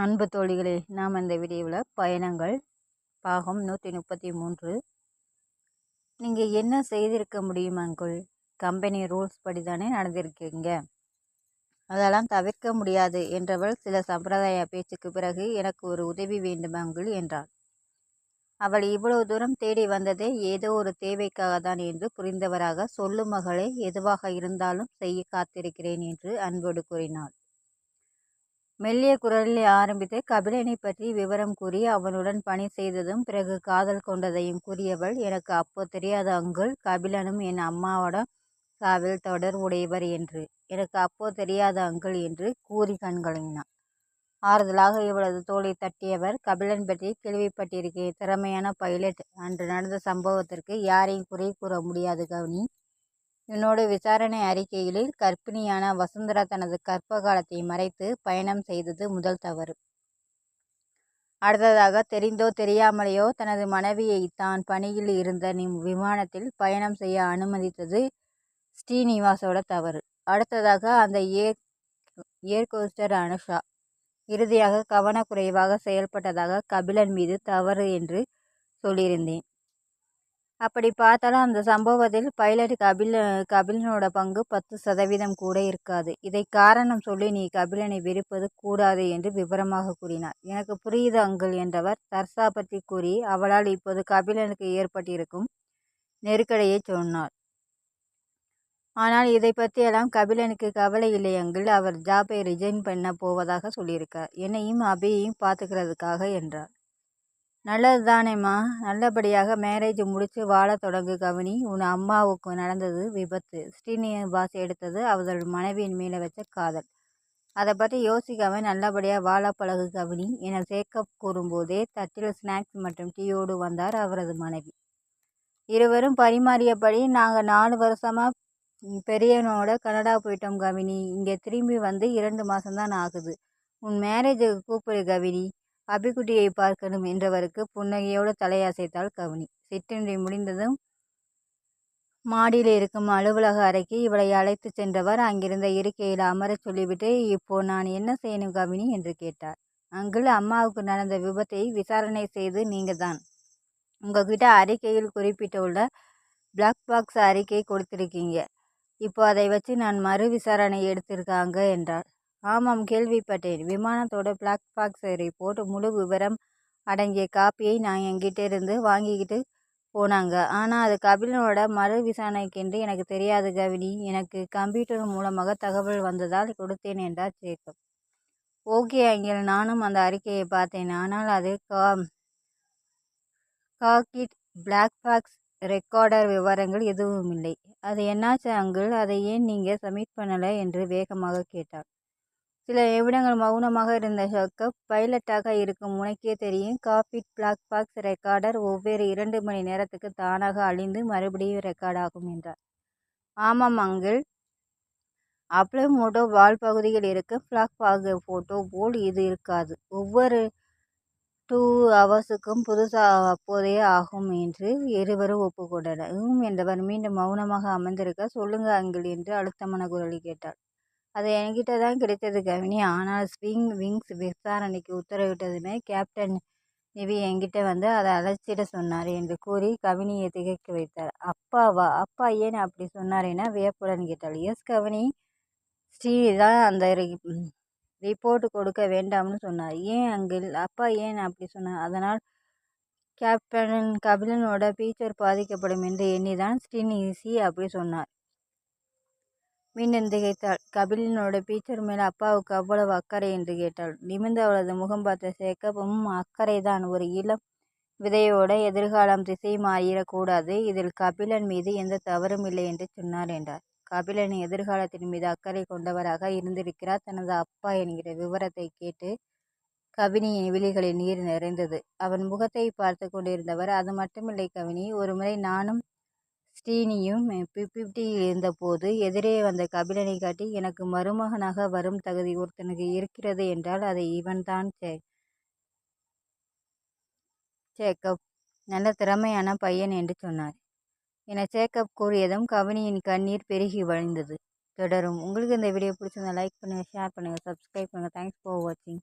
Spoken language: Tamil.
அன்பு தோழிகளே, நாம் இந்த வீடியோவில் பயணங்கள் பாகம் 133. நீங்கள் என்ன செய்திருக்க முடியும் அங்குள்? கம்பெனி ரூல்ஸ் படி தானே நடந்திருக்கீங்க, அதெல்லாம் தவிர்க்க முடியாது என்றவள் சில சம்பிரதாய பேச்சுக்கு பிறகு எனக்கு ஒரு உதவி வேண்டும் அங்குள் என்றாள். அவள் இவ்வளவு தூரம் தேடி வந்ததே ஏதோ ஒரு தேவைக்காக தான் என்று புரிந்தவராக, சொல்லும் மகளே, எதுவாக இருந்தாலும் செய்ய காத்திருக்கிறேன் என்று அன்போடு கூறினாள். மெல்லிய குரலில் ஆரம்பித்து கபிலனை பற்றி விவரம் கூறி அவனுடன் பணி செய்ததும் பிறகு காதல் கொண்டதையும் கூறியவள், எனக்கு அப்போ தெரியாத அங்குள், கபிலனும் என் அம்மாவோட சாவில் தொடர் உடையவர் என்று. எனக்கு அப்போ தெரியாத அங்குள் என்று கூறி கண்கலங்கினான். ஆறுதலாக இவளது தோளை தட்டியவர், கபிலன் பற்றி கேள்விப்பட்டிருக்கேன், திறமையான பைலட். அன்று நடந்த சம்பவத்திற்கு யாரையும் குறை கூற முடியாது கவுனி. என்னோட விசாரணை அறிக்கையில் கர்ப்பிணியான வசுந்தரா தனது கர்ப்ப காலத்தை மறைத்து பயணம் செய்தது முதல் தவறு. அடுத்ததாக தெரிந்தோ தெரியாமலேயோ தனது மனைவியை தான் பணியில் இருந்த விமானத்தில் பயணம் செய்ய அனுமதித்தது ஸ்ரீனிவாசோட தவறு. அடுத்ததாக அந்த ஏர்கோஸ்டர் அனுஷா. இறுதியாக கவனக்குறைவாக செயல்பட்டதாக கபிலன் மீது தவறு என்று சொல்லியிருந்தேன். அப்படி பார்த்தாலும் அந்த சம்பவத்தில் பைலட் கபிலனோட பங்கு 10% கூட இருக்காது. இதை காரணம் சொல்லி நீ கபிலனை வெறுப்பது கூடாது என்று விவரமாக கூறினார். எனக்கு புரியுது அங்குள் என்றவர் தர்சா பற்றி கூறி அவளால் இப்போது கபிலனுக்கு ஏற்பட்டிருக்கும் நெருக்கடியை சொன்னார். ஆனால் இதை பற்றியெல்லாம் கபிலனுக்கு கவலை இல்லை அங்குள். அவர் ஜாப்பை ரிசைன் பண்ண போவதாக சொல்லியிருக்கார், என்னையும் அபியையும் பார்த்துக்கிறதுக்காக என்றார். நல்லது தானேம்மா, நல்லபடியாக மேரேஜ் முடிச்சு வாழ தொடங்கு கவினி. உன் அம்மாவுக்கு நடந்தது விபத்து, ஸ்ரீனிவாஸ் எடுத்தது அவர்கள் மனைவியின் மேலே வச்ச காதல். அதை பற்றி யோசிக்காம நல்லபடியாக வாழ பழகு கவினி என சேக்கப் கூறும்போதே தட்டில் ஸ்நாக்ஸ் மற்றும் டீயோடு வந்தார் அவரது மனைவி. இருவரும் பரிமாறியபடி, நாங்கள் 4 வருஷமாக பெரியவனோட கனடா போயிட்டோம் கவினி. இங்கே திரும்பி வந்து 2 மாதம்தான் ஆகுது. உன் மேரேஜுக்கு கூப்பிடு கவினி, அபிக்குட்டியை பார்க்கணும் என்றவருக்கு புன்னகையோடு தலையசைத்தாள் கவினி. சிற்றுண்டி முடிந்ததும் மாடியில் இருக்கும் அலுவலக அறைக்கு இவளை அழைத்து சென்றவர் அங்கிருந்த இருக்கையில் அமரச் சொல்லிவிட்டு, இப்போ நான் என்ன செய்யணும் கவினி என்று கேட்டார். அங்குள், அம்மாவுக்கு நடந்த விபத்தை விசாரணை செய்து நீங்கள் தான் உங்ககிட்ட அறிக்கையில் குறிப்பிட்டுள்ள பிளாக் பாக்ஸ் அறிக்கை கொடுத்துருக்கீங்க. இப்போ அதை வச்சு நான் மறு விசாரணை எடுத்திருக்காங்க என்றார். ஆமாம், கேள்விப்பட்டேன். விமானத்தோட பிளாக் பாக்ஸ் ரிப்போர்ட் முழு விவரம் அடங்கிய காப்பியை நான் என்கிட்ட இருந்து வாங்கிக்கிட்டு போனாங்க. ஆனால் அது கபிலனோட மறு விசாரணைக்கென்று எனக்கு தெரியாது கவினி. எனக்கு கம்ப்யூட்டர் மூலமாக தகவல் வந்ததால் கொடுத்தேன் என்றார் ஜேக்கப். ஓகே அங்கிள், நானும் அந்த அறிக்கையை பார்த்தேன். ஆனால் அது காக்கிட் பிளாக் பாக்ஸ் ரெக்கார்டர் விவரங்கள் எதுவும் இல்லை. அது என்னாச்சு அங்கிள்? அதை ஏன் நீங்கள் சப்மிட் பண்ணலை என்று வேகமாக கேட்டார். சில நிமிடங்கள் மௌனமாக இருந்த ஜேக்கப், பைலட்டாக இருக்கும் உனக்கே தெரியும், காப்பிட் பிளாக் பாக்ஸ் ரெக்கார்டர் ஒவ்வொரு 2 மணி நேரத்துக்கு தானாக அழிந்து மறுபடியும் ரெக்கார்ட் ஆகும் என்றார். ஆமாம் அங்கிள், அப்ளை மோட்டோ வால் பகுதியில் இருக்க பிளாக் பாக் ஃபோட்டோ போல் இது இருக்காது. ஒவ்வொரு 2 ஹவர்ஸுக்கும் புதுசாக அப்போதே ஆகும் என்று இருவரும் ஒப்புக்கொண்டனர். என்றவர் மீண்டும் மௌனமாக அமர்ந்திருக்க, சொல்லுங்க அங்கிள் என்று அழுத்தமான குரலில் கேட்டார். அது என்கிட்ட தான் கிடைத்தது கவினி. ஆனால் விங்ஸ் விசாரணைக்கு உத்தரவிட்டதுமே கேப்டன் நிவி என்கிட்ட வந்து அதை அழைச்சிட சொன்னார் என்று கூறி கவினியை திகைக்க வைத்தார். அப்பாவா? அப்பா ஏன் அப்படி சொன்னார் என வியப்புடன் கேட்டாள். எஸ் கவினி, ஸ்ரீ தான் அந்த ரிப்போர்ட் கொடுக்க வேண்டாம்னு சொன்னார். ஏன் அங்கிள்? அப்பா ஏன் அப்படி சொன்னார்? அதனால் கேப்டன் கபிலனோட ஃபியூச்சர் பாதிக்கப்படும் என்று எண்ணிதான் ஸ்ரீனிசி அப்படி சொன்னார். மீண்டும் திகைத்தாள். கபிலனோட ஃபியூச்சர் மேல் அப்பாவுக்கு அவ்வளவு அக்கறை என்று கேட்டாள். நிமிர்ந்து அவளது முகம் பார்த்த சேக்கப்பும், அக்கறைதான். ஒரு இளம் விதையோட எதிர்காலம் திசை மாறிடக்கூடாது. இதில் கபிலன் மீது எந்த தவறும் இல்லை என்று சொன்னார் என்றார். கபிலன் எதிர்காலத்தின் மீது அக்கறை கொண்டவராக இருந்திருக்கிறார். தனது அப்பா என்கிற விவரத்தை கேட்டு கவினியின் விழிகளில் நீர் நிறைந்தது. அவன் முகத்தை பார்த்து கொண்டிருந்தவர், அது மட்டுமில்லை கவினி, ஒருமுறை நானும் ஸ்ரீனியும் 50 இருந்தபோது எதிரே வந்த கபிலனை காட்டி, எனக்கு மருமகனாக வரும் தகுதி ஒருத்தனுக்கு இருக்கிறது என்றால் அதை இவன்தான் சேக்கப், நல்ல திறமையான பையன் என்று சொன்னார் என சேக்கப் கூறியதும் கவினியின் கண்ணீர் பெருகி வழிந்தது. தொடரும். உங்களுக்கு இந்த வீடியோ பிடிச்சிருந்தா லைக் பண்ணுங்கள், ஷேர் பண்ணுங்கள், சப்ஸ்கிரைப் பண்ணுங்கள். தேங்க்ஸ் ஃபார் வாட்சிங்.